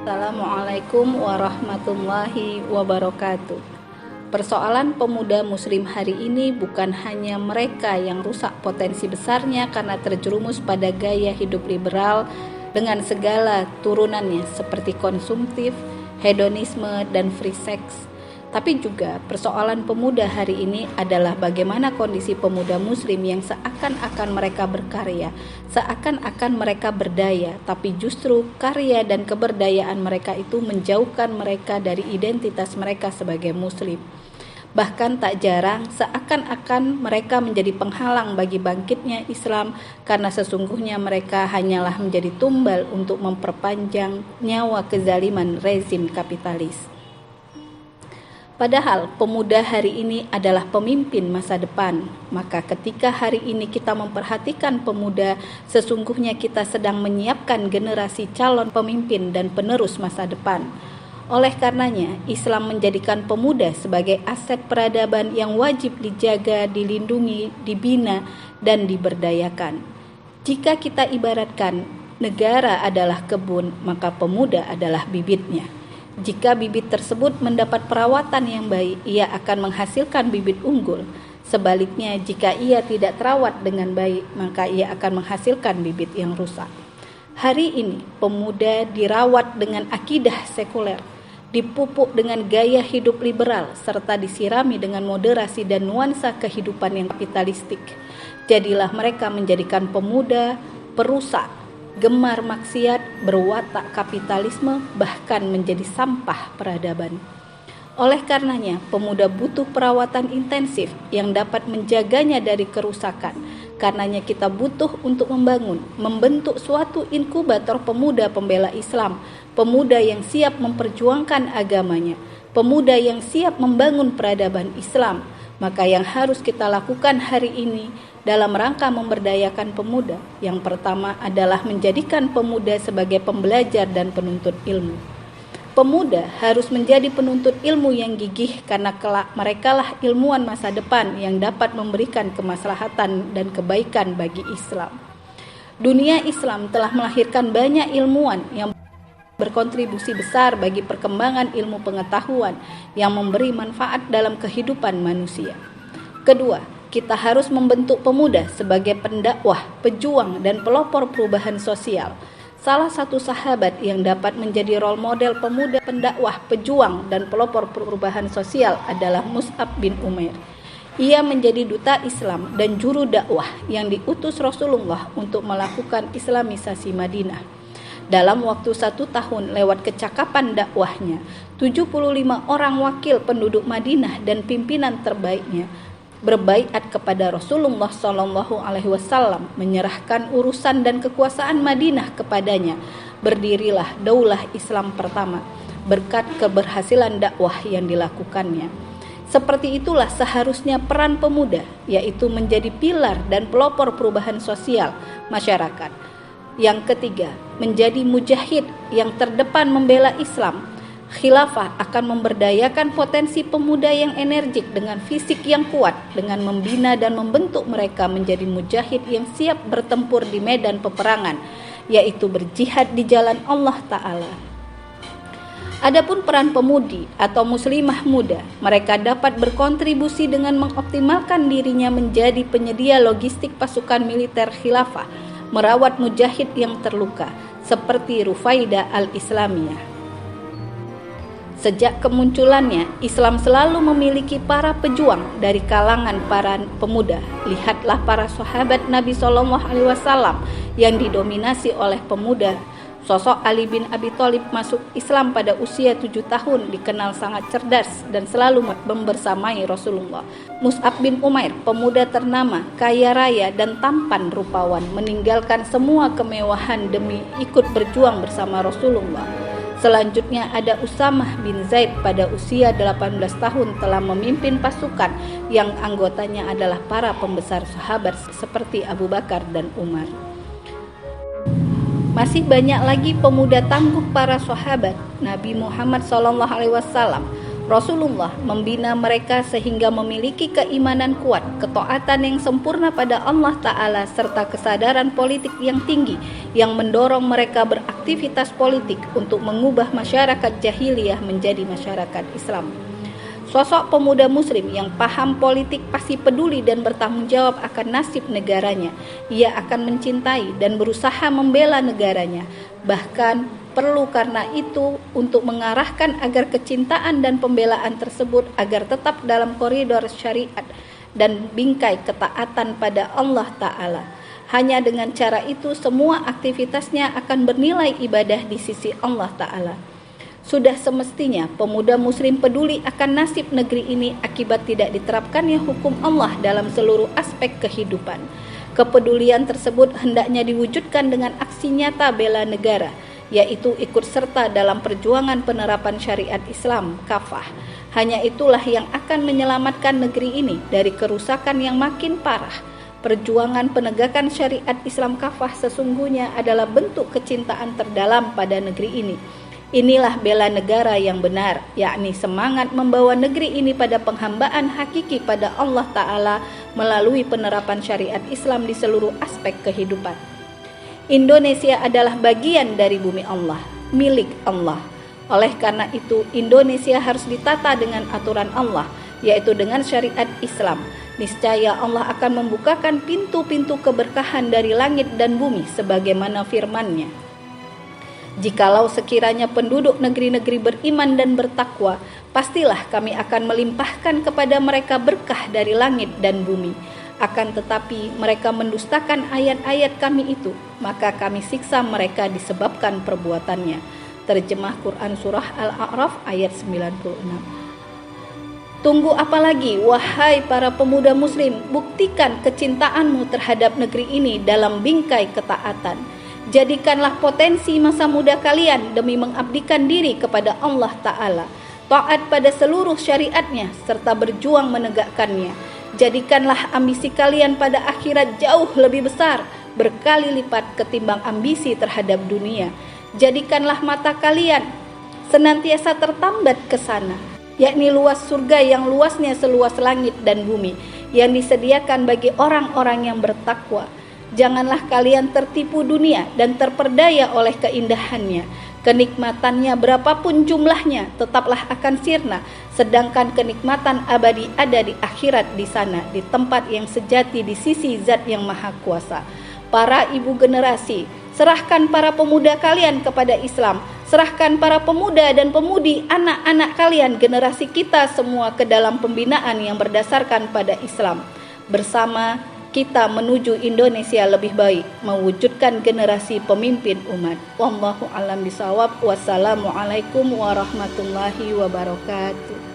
Assalamualaikum warahmatullahi wabarakatuh. Persoalan pemuda muslim hari ini bukan hanya mereka yang rusak potensi besarnya karena terjerumus pada gaya hidup liberal dengan segala turunannya seperti konsumtif, hedonisme, dan free sex. Tapi juga persoalan pemuda hari ini adalah bagaimana kondisi pemuda muslim yang seakan-akan mereka berkarya, seakan-akan mereka berdaya, tapi justru karya dan keberdayaan mereka itu menjauhkan mereka dari identitas mereka sebagai muslim. Bahkan tak jarang seakan-akan mereka menjadi penghalang bagi bangkitnya Islam karena sesungguhnya mereka hanyalah menjadi tumbal untuk memperpanjang nyawa kezaliman rezim kapitalis. Padahal pemuda hari ini adalah pemimpin masa depan. Maka ketika hari ini kita memperhatikan pemuda, sesungguhnya kita sedang menyiapkan generasi calon pemimpin dan penerus masa depan. Oleh karenanya, Islam menjadikan pemuda sebagai aset peradaban yang wajib dijaga, dilindungi, dibina, dan diberdayakan. Jika kita ibaratkan negara adalah kebun, maka pemuda adalah bibitnya. Jika bibit tersebut mendapat perawatan yang baik, ia akan menghasilkan bibit unggul. Sebaliknya, jika ia tidak terawat dengan baik, maka ia akan menghasilkan bibit yang rusak. Hari ini, pemuda dirawat dengan akidah sekuler, dipupuk dengan gaya hidup liberal, serta disirami dengan moderasi dan nuansa kehidupan yang kapitalistik. Jadilah mereka menjadikan pemuda perusak, gemar maksiat, berwatak kapitalisme, bahkan menjadi sampah peradaban. Oleh karenanya, pemuda butuh perawatan intensif yang dapat menjaganya dari kerusakan. Karenanya kita butuh untuk membentuk suatu inkubator pemuda pembela Islam, pemuda yang siap memperjuangkan agamanya, pemuda yang siap membangun peradaban Islam. Maka yang harus kita lakukan hari ini dalam rangka memberdayakan pemuda, yang pertama adalah menjadikan pemuda sebagai pembelajar dan penuntut ilmu. Pemuda harus menjadi penuntut ilmu yang gigih karena kelak merekalah ilmuwan masa depan yang dapat memberikan kemaslahatan dan kebaikan bagi Islam. Dunia Islam telah melahirkan banyak ilmuwan yang berkontribusi besar bagi perkembangan ilmu pengetahuan yang memberi manfaat dalam kehidupan manusia. Kedua, kita harus membentuk pemuda sebagai pendakwah, pejuang, dan pelopor perubahan sosial. Salah satu sahabat yang dapat menjadi role model pemuda pendakwah, pejuang, dan pelopor perubahan sosial adalah Mus'ab bin Umair. Ia menjadi duta Islam dan juru dakwah yang diutus Rasulullah untuk melakukan islamisasi Madinah. Dalam waktu 1 tahun lewat kecakapan dakwahnya, 75 orang wakil penduduk Madinah dan pimpinan terbaiknya berbaiat kepada Rasulullah SAW, menyerahkan urusan dan kekuasaan Madinah kepadanya. Berdirilah daulah Islam pertama berkat keberhasilan dakwah yang dilakukannya. Seperti itulah seharusnya peran pemuda, yaitu menjadi pilar dan pelopor perubahan sosial masyarakat. Yang ketiga, menjadi mujahid yang terdepan membela Islam. Khilafah akan memberdayakan potensi pemuda yang energik dengan fisik yang kuat, dengan membina dan membentuk mereka menjadi mujahid yang siap bertempur di medan peperangan, yaitu berjihad di jalan Allah Ta'ala. Adapun peran pemudi atau muslimah muda, mereka dapat berkontribusi dengan mengoptimalkan dirinya menjadi penyedia logistik pasukan militer khilafah, merawat mujahid yang terluka, seperti Rufaidah al-Islamiyah. Sejak kemunculannya, Islam selalu memiliki para pejuang dari kalangan para pemuda. Lihatlah para sahabat Nabi SAW yang didominasi oleh pemuda. Sosok Ali bin Abi Thalib masuk Islam pada usia 7 tahun, dikenal sangat cerdas dan selalu membersamai Rasulullah. Mus'ab bin Umair, pemuda ternama, kaya raya dan tampan rupawan, meninggalkan semua kemewahan demi ikut berjuang bersama Rasulullah. Selanjutnya ada Usamah bin Zaid pada usia 18 tahun telah memimpin pasukan yang anggotanya adalah para pembesar sahabat seperti Abu Bakar dan Umar. Masih banyak lagi pemuda tangguh para sahabat Nabi Muhammad SAW. Rasulullah membina mereka sehingga memiliki keimanan kuat, ketaatan yang sempurna pada Allah Ta'ala, serta kesadaran politik yang tinggi yang mendorong mereka beraktivitas politik untuk mengubah masyarakat jahiliyah menjadi masyarakat Islam. Sosok pemuda muslim yang paham politik pasti peduli dan bertanggung jawab akan nasib negaranya. Ia akan mencintai dan berusaha membela negaranya. Bahkan perlu karena itu untuk mengarahkan agar kecintaan dan pembelaan tersebut agar tetap dalam koridor syariat dan bingkai ketaatan pada Allah Ta'ala. Hanya dengan cara itu semua aktivitasnya akan bernilai ibadah di sisi Allah Ta'ala. Sudah semestinya pemuda muslim peduli akan nasib negeri ini akibat tidak diterapkannya hukum Allah dalam seluruh aspek kehidupan. Kepedulian tersebut hendaknya diwujudkan dengan aksi nyata bela negara, yaitu ikut serta dalam perjuangan penerapan syariat Islam kafah. Hanya itulah yang akan menyelamatkan negeri ini dari kerusakan yang makin parah. Perjuangan penegakan syariat Islam kafah sesungguhnya adalah bentuk kecintaan terdalam pada negeri ini. Inilah bela negara yang benar, yakni semangat membawa negeri ini pada penghambaan hakiki pada Allah Ta'ala melalui penerapan syariat Islam di seluruh aspek kehidupan. Indonesia adalah bagian dari bumi Allah, milik Allah. Oleh karena itu, Indonesia harus ditata dengan aturan Allah, yaitu dengan syariat Islam. Niscaya Allah akan membukakan pintu-pintu keberkahan dari langit dan bumi sebagaimana firman-Nya. Jikalau sekiranya penduduk negeri-negeri beriman dan bertakwa, pastilah kami akan melimpahkan kepada mereka berkah dari langit dan bumi. Akan tetapi mereka mendustakan ayat-ayat kami itu, maka kami siksa mereka disebabkan perbuatannya. Terjemah Quran Surah Al-A'raf ayat 96. Tunggu apa lagi, wahai para pemuda muslim, buktikan kecintaanmu terhadap negeri ini dalam bingkai ketaatan. Jadikanlah potensi masa muda kalian demi mengabdikan diri kepada Allah Ta'ala, taat pada seluruh syariatnya, serta berjuang menegakkannya. Jadikanlah ambisi kalian pada akhirat jauh lebih besar, berkali lipat ketimbang ambisi terhadap dunia. Jadikanlah mata kalian senantiasa tertambat ke sana, yakni luas surga yang luasnya seluas langit dan bumi, yang disediakan bagi orang-orang yang bertakwa. Janganlah kalian tertipu dunia dan terperdaya oleh keindahannya. Kenikmatannya berapapun jumlahnya tetaplah akan sirna, sedangkan kenikmatan abadi ada di akhirat di sana, di tempat yang sejati di sisi Zat yang Maha Kuasa. Para ibu generasi, serahkan para pemuda kalian kepada Islam. Serahkan para pemuda dan pemudi anak-anak kalian, generasi kita semua ke dalam pembinaan yang berdasarkan pada Islam. Bersama kita menuju Indonesia lebih baik, mewujudkan generasi pemimpin umat. Wallahu a'lam bishawab. Wassalamualaikum warahmatullahi wabarakatuh.